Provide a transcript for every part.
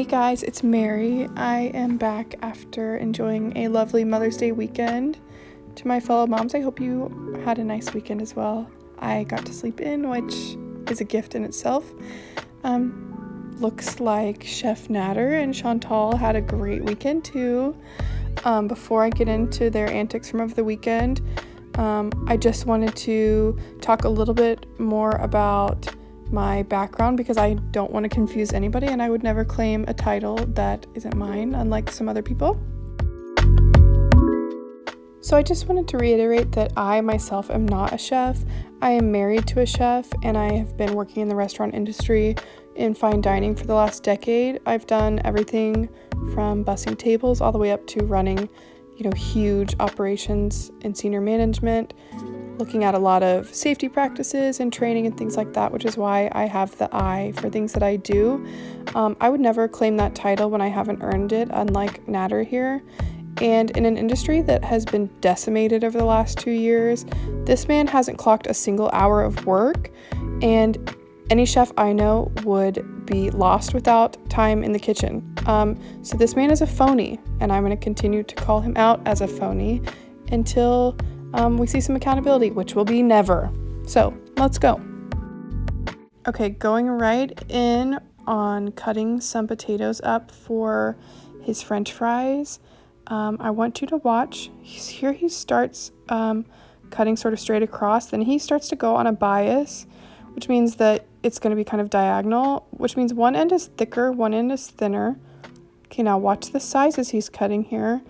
Hey guys, it's Mary. I am back after enjoying a lovely Mother's Day weekend. To my fellow moms, I hope you had a nice weekend as well. I got to sleep in, which is a gift in itself. Looks like Chef Nader and Chantal had a great weekend too. Before I get into their antics from over the weekend, I just wanted to talk a little bit more about my background because I don't want to confuse anybody, and I would never claim a title that isn't mine, unlike some other people. So I just wanted to reiterate that I myself am not a chef. I am married to a chef, and I have been working in the restaurant industry in fine dining for the last decade. I've done everything from bussing tables all the way up to running, huge operations in senior management, looking at a lot of safety practices and training and things like that, which is why I have the eye for things that I do. I would never claim that title when I haven't earned it, unlike Nader here. And in an industry that has been decimated over the last 2 years, this man hasn't clocked a single hour of work, and any chef I know would be lost without time in the kitchen. So this man is a phony, and I'm going to continue to call him out as a phony until we see some accountability, which will be never. So let's go. Okay, going right in on cutting some potatoes up for his French fries. I want you to watch. Here he starts cutting sort of straight across. Then he starts to go on a bias, which means that it's going to be kind of diagonal, which means one end is thicker, one end is thinner. Okay, now watch the sizes he's cutting here.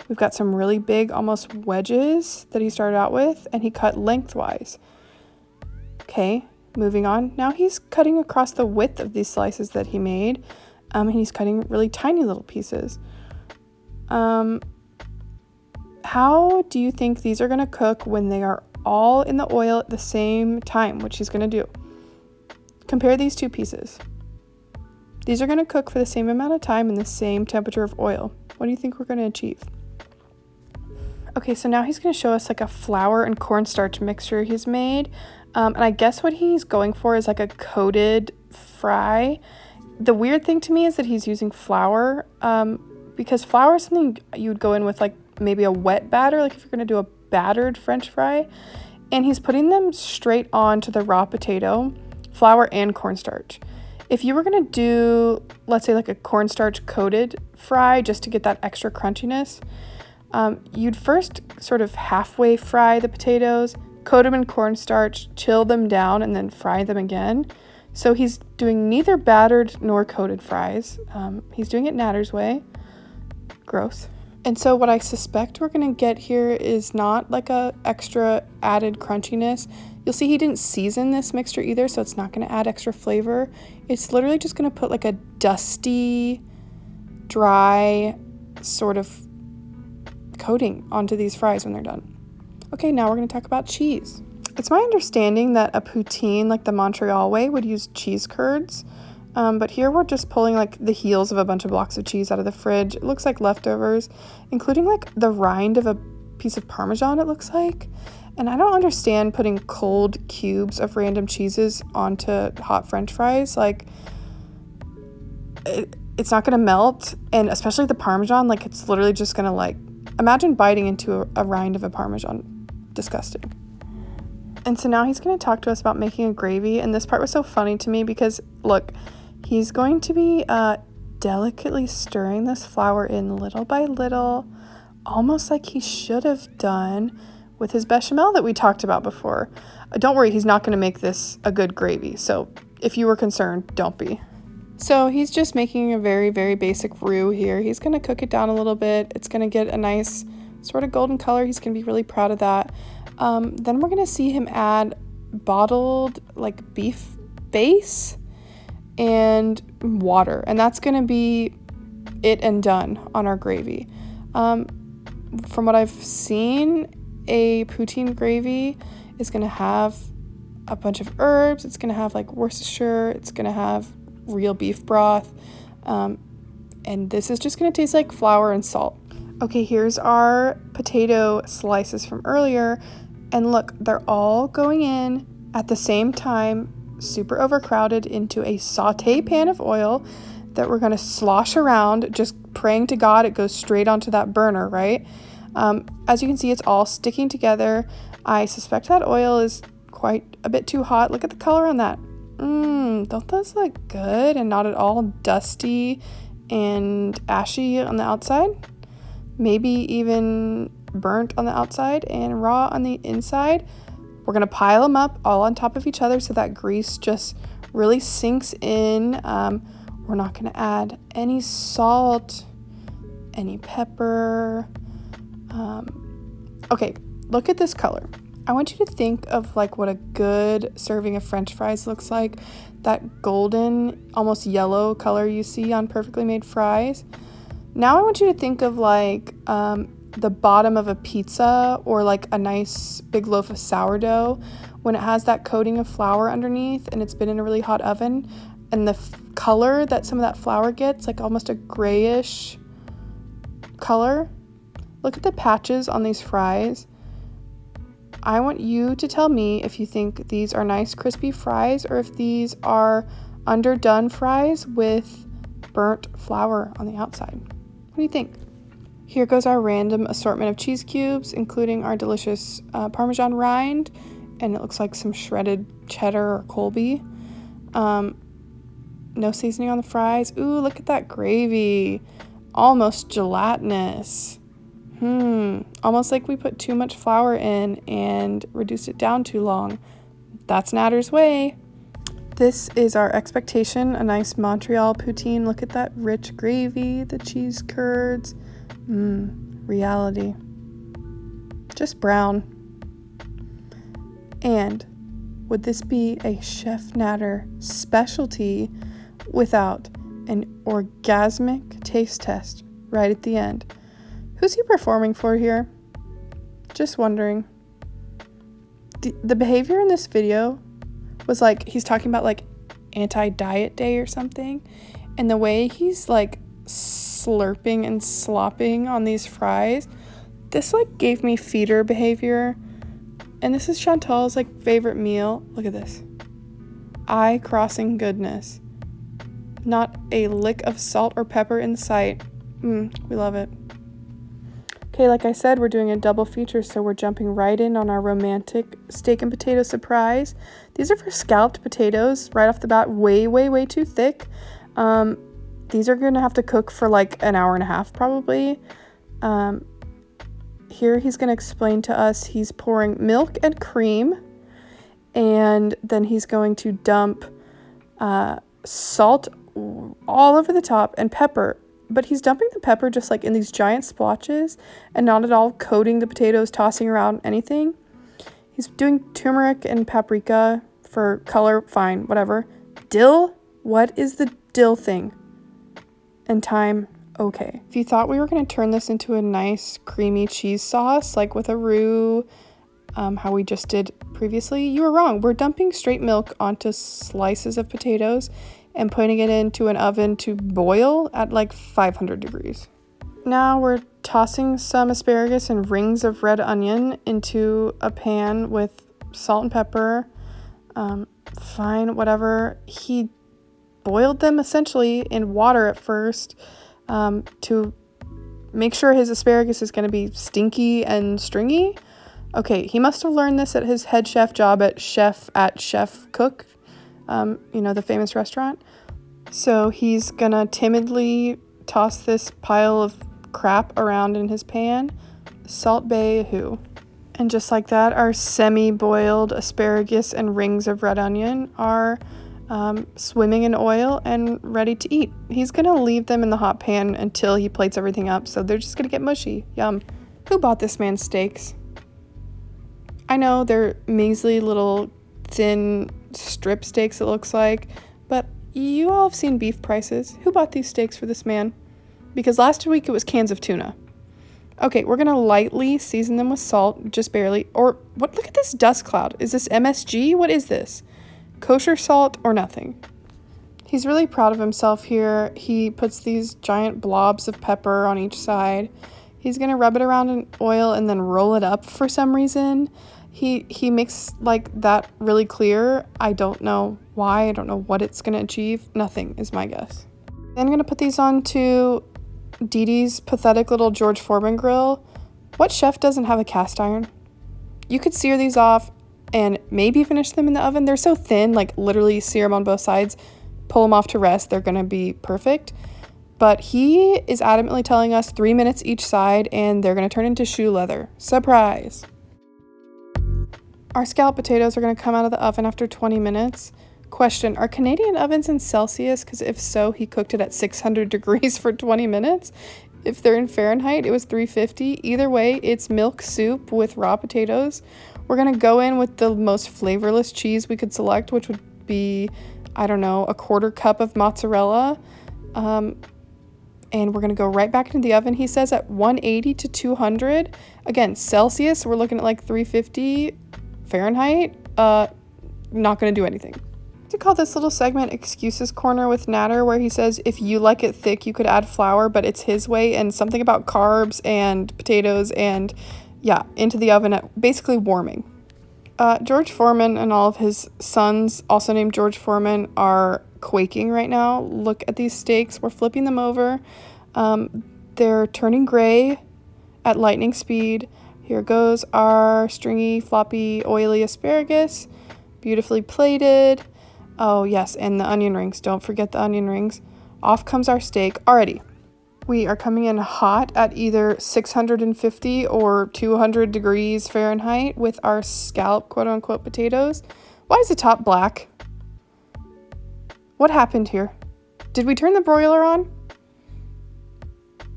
We've got some really big, almost wedges that he started out with, and he cut lengthwise. Okay, moving on. Now he's cutting across the width of these slices that he made, and he's cutting really tiny little pieces. How do you think these are going to cook when they are all in the oil at the same time, which he's going to do? Compare these two pieces. These are going to cook for the same amount of time in the same temperature of oil. What do you think we're going to achieve? Okay, so now he's going to show us like a flour and cornstarch mixture he's made. And I guess what he's going for is like a coated fry. The weird thing to me is that he's using flour, because flour is something you would go in with like maybe a wet batter, like if you're going to do a battered French fry. And he's putting them straight onto the raw potato, flour and cornstarch. If you were going to do, let's say like a cornstarch coated fry just to get that extra crunchiness, you'd first sort of halfway fry the potatoes, coat them in cornstarch, chill them down, and then fry them again. So he's doing neither battered nor coated fries. He's doing it Nader's way. Gross. And so what I suspect we're going to get here is not like a extra added crunchiness. You'll see he didn't season this mixture either, so it's not going to add extra flavor. It's literally just going to put like a dusty, dry sort of coating onto these fries when they're done. Okay, now we're going to talk about cheese. It's my understanding that a poutine, like the Montreal way, would use cheese curds. But here we're just pulling like the heels of a bunch of blocks of cheese out of the fridge. It looks like leftovers, including like the rind of a piece of Parmesan, it looks like. And I don't understand putting cold cubes of random cheeses onto hot French fries. Like, it's not going to melt. And especially the Parmesan, like it's literally just going to like, imagine biting into a rind of a Parmesan. Disgusting. And so now he's going to talk to us about making a gravy. And this part was so funny to me because, look, he's going to be delicately stirring this flour in little by little, almost like he should have done with his bechamel that we talked about before. Don't worry, he's not going to make this a good gravy. So if you were concerned, don't be. So he's just making a very, very basic roux here. He's going to cook it down a little bit. It's going to get a nice sort of golden color. He's going to be really proud of that. Then we're going to see him add bottled like beef base and water, and that's going to be it and done on our gravy. From what I've seen, a poutine gravy is going to have a bunch of herbs. It's going to have like Worcestershire. It's going to have real beef broth, and this is just going to taste like flour and salt. Okay, here's our potato slices from earlier, and look, they're all going in at the same time, super overcrowded, into a saute pan of oil that we're going to slosh around, just praying to God it goes straight onto that burner, right? As you can see, it's all sticking together. I suspect that oil is quite a bit too hot. Look at the color on that. Don't those look good and not at all dusty and ashy on the outside? Maybe even burnt on the outside and raw on the inside. We're going to pile them up all on top of each other so that grease just really sinks in. We're not going to add any salt, any pepper. Okay, look at this color. I want you to think of like what a good serving of French fries looks like. That golden, almost yellow color you see on perfectly made fries. Now I want you to think of like the bottom of a pizza or like a nice big loaf of sourdough when it has that coating of flour underneath and it's been in a really hot oven, and the color that some of that flour gets, like almost a grayish color. Look at the patches on these fries. I want you to tell me if you think these are nice crispy fries or if these are underdone fries with burnt flour on the outside. What do you think? Here goes our random assortment of cheese cubes, including our delicious Parmesan rind, and it looks like some shredded cheddar or Colby. No seasoning on the fries. Ooh, look at that gravy. Almost gelatinous. Almost like we put too much flour in and reduced it down too long. That's Nader's way. This is our expectation, a nice Montreal poutine. Look at that rich gravy, the cheese curds. Reality. Just brown. And would this be a Chef Nader specialty without an orgasmic taste test right at the end? Who's he performing for here? Just wondering. The behavior in this video was like he's talking about like anti-diet day or something, and the way he's like slurping and slopping on these fries, this like gave me feeder behavior. And this is Chantal's like favorite meal. Look at this. Eye-crossing goodness. Not a lick of salt or pepper in sight. We love it. Okay, like I said, we're doing a double feature, so we're jumping right in on our romantic steak and potato surprise. These are for scalloped potatoes, right off the bat, way, way, way too thick. These are gonna have to cook for like an hour and a half, probably. Here he's gonna explain to us he's pouring milk and cream, and then he's going to dump salt all over the top and pepper. But he's dumping the pepper just like in these giant splotches and not at all coating the potatoes, tossing around anything. He's doing turmeric and paprika for color, fine, whatever. Dill? What is the dill thing? And thyme, okay. If you thought we were going to turn this into a nice creamy cheese sauce, like with a roux, how we just did previously, you were wrong. We're dumping straight milk onto slices of potatoes and putting it into an oven to boil at like 500 degrees. Now we're tossing some asparagus and rings of red onion into a pan with salt and pepper. Fine, whatever. He boiled them essentially in water at first to make sure his asparagus is going to be stinky and stringy. Okay, he must have learned this at his head chef job at Chef Cook, the famous restaurant. So he's gonna timidly toss this pile of crap around in his pan. Salt Bay who. And just like that, our semi-boiled asparagus and rings of red onion are swimming in oil and ready to eat. He's gonna leave them in the hot pan until he plates everything up, so they're just gonna get mushy. Yum. Who bought this man's steaks? I know they're measly little thin strip steaks, it looks like, but you all have seen beef prices. Who bought these steaks for this man? Because last week it was cans of tuna. Okay, we're gonna lightly season them with salt, just barely. Or what? Look at this dust cloud. Is this MSG? What is this? Kosher salt or nothing? He's really proud of himself here. He puts these giant blobs of pepper on each side. He's gonna rub it around in oil and then roll it up for some reason. He makes like that really clear. I don't know why. I don't know what it's gonna achieve. Nothing is my guess. Then I'm going to put these onto Dee Dee's pathetic little George Foreman grill. What chef doesn't have a cast iron? You could sear these off and maybe finish them in the oven. They're so thin, like literally sear them on both sides, pull them off to rest. They're going to be perfect. But he is adamantly telling us 3 minutes each side and they're going to turn into shoe leather. Surprise! Our scalloped potatoes are going to come out of the oven after 20 minutes. Question, are Canadian ovens in Celsius? Because if so, he cooked it at 600 degrees for 20 minutes. If they're in Fahrenheit, it was 350. Either way, it's milk soup with raw potatoes. We're going to go in with the most flavorless cheese we could select, which would be, I don't know, a 1/4 cup of mozzarella. And we're going to go right back into the oven, he says, at 180 to 200. Again, Celsius, we're looking at like 350. Fahrenheit, not going to do anything. To call this little segment Excuses Corner with Nader, where he says if you like it thick, you could add flour, but it's his way, and something about carbs and potatoes and, yeah, into the oven at basically warming. George Foreman and all of his sons, also named George Foreman, are quaking right now. Look at these steaks. We're flipping them over. They're turning gray at lightning speed. Here goes our stringy, floppy, oily asparagus, beautifully plated. Oh yes, and the onion rings. Don't forget the onion rings. Off comes our steak already. We are coming in hot at either 650 or 200 degrees Fahrenheit with our scallop, quote unquote, potatoes. Why is the top black? What happened here? Did we turn the broiler on?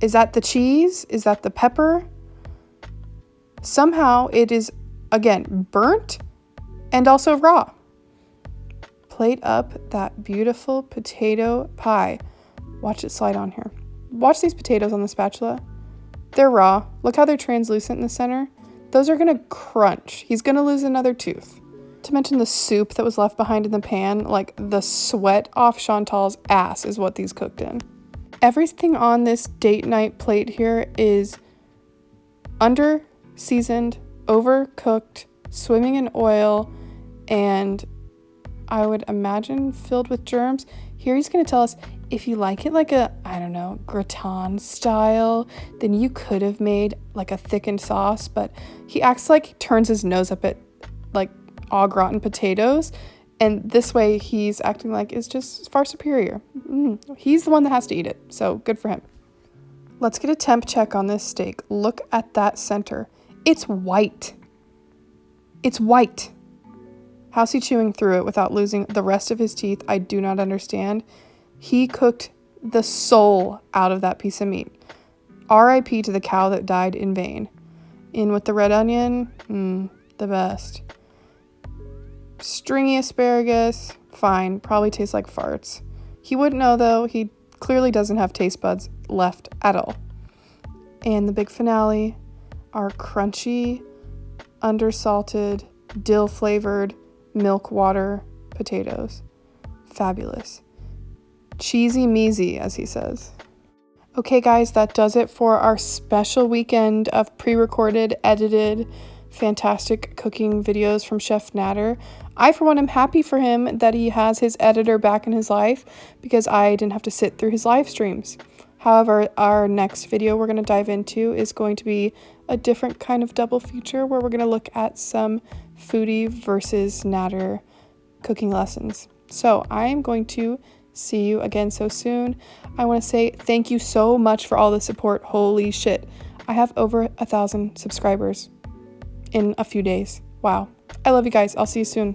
Is that the cheese? Is that the pepper? Somehow it is, again, burnt and also raw. Plate up that beautiful potato pie. Watch it slide on here. Watch these potatoes on the spatula. They're raw. Look how they're translucent in the center. Those are going to crunch. He's going to lose another tooth. To mention the soup that was left behind in the pan, like the sweat off Chantal's ass is what these cooked in. Everything on this date night plate here is under-seasoned, overcooked, swimming in oil, and I would imagine filled with germs. Here he's going to tell us if you like it like a, I don't know, gratin style, then you could have made like a thickened sauce, but he acts like he turns his nose up at like au gratin potatoes, and this way he's acting like it's just far superior. He's the one that has to eat it, so good for him. Let's get a temp check on this steak. Look at that center. It's white. It's white. How's he chewing through it without losing the rest of his teeth? I do not understand. He cooked the soul out of that piece of meat. R.I.P. to the cow that died in vain. In with the red onion, the best. Stringy asparagus, fine, probably tastes like farts. He wouldn't know though, he clearly doesn't have taste buds left at all. And the big finale, our crunchy, undersalted, dill-flavored milk water potatoes. Fabulous. Cheesy measy, as he says. Okay guys, that does it for our special weekend of pre-recorded, edited, fantastic cooking videos from Chef Nader. I, for one, am happy for him that he has his editor back in his life because I didn't have to sit through his live streams. However, our next video we're going to dive into is going to be a different kind of double feature where we're going to look at some foodie versus Nader cooking lessons. So I'm going to see you again so soon. I want to say thank you so much for all the support. Holy shit. I have over 1,000 subscribers in a few days. Wow. I love you guys. I'll see you soon.